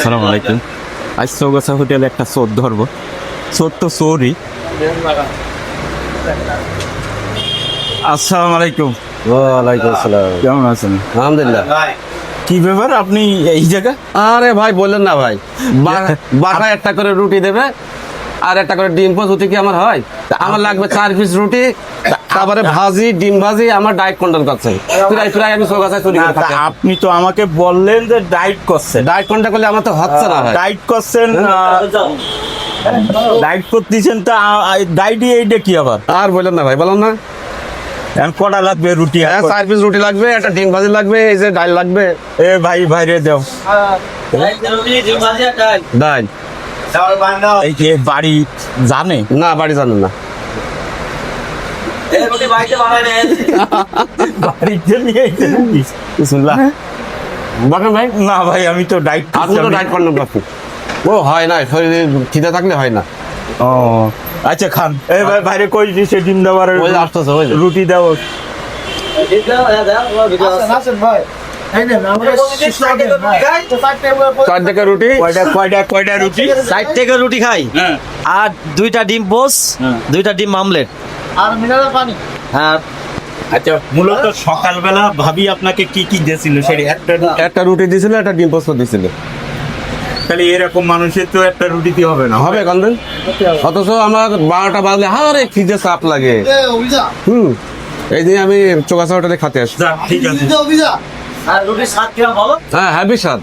আসসালামু আলাইকুম। আজ চৌগাছা হোটেলে একটা চোর ধরবো। চোর তো চোরই। আসসালামু আলাইকুম। ওয়ালাইকুম আসসালাম। কেমন আছেন? আলহামদুলিল্লাহ। কি ব্যাপার, আপনি এই জায়গা? আরে ভাই বললেন না ভাই, বাসায় একটা করে রুটি দেবে আর একটা করে ডিম পোচ, হতে কি আমার হয়? আমার লাগবে 4 পিস রুটি, তারপরে ভাজি, ডিম ভাজি। আমার ডায়েট কন্ট্রোল করছে, প্রায় আমি চৌগাছায় চুরি করে থাকি। আপনি তো আমাকে বললেন যে ডায়েট করছেন। ডায়েট কন্ট্রোল করলে আমার তো হচ্ছে না ভাই। ডায়েট করছেন, ডায়েট করতেছেন, তা ডায়েট এইটা কি আবার? আর বললেন না ভাই, বললাম না। এখন কটা লাগবে রুটি? 4 পিস রুটি লাগবে, একটা ডিম ভাজি লাগবে, এই যে ডাল লাগবে। এ ভাই, বাইরে দাও। ডাল এই যে বাড়ি জানে না, বাড়ি জানেন না। বাড়িতে নিয়ে এসে নাকি? বিসমিল্লাহ। বাকেন ভাই, না ভাই, আমি তো ডায়েট আপনি তো ডায়েট করেন না। ও হয় না, শরীরে খিদে থাকলে হয় না। ও আচ্ছা, খান। এই ভাই, বাইরে কই দিছে ডিম দেওয়ার? ওই যে আসতেছে, ওই যে। রুটি দাও। চার টাকা রুটি। কয়টা রুটি? 60 টাকা রুটি খাই হ্যাঁ। আর 2টা ডিম পোস, হ্যাঁ। 2টা ডিম আমলেট আর মিনারেল পানি। আর আচ্ছা, মূলত সকালবেলা ভাবি আপনাকে কি কি দিয়েছিল? সেটা একটা রুটি দিছিল, একটা ডিম পোস্ত দিছিল। তাহলে এরকম মানুষের তো একটা রুটিতে হবে না। হবে কান্দন, অথচ আমার 12টা বাজলে হারে খিদে চাপ লাগে। এই দিন আমি চৌগাছা হোটেলে খেতে আসি। যাক, ঠিক আছে। অভিযা আর রুটি 7 গ্রাম বলো। হ্যাঁ, হ্যাঁ, বিশাল।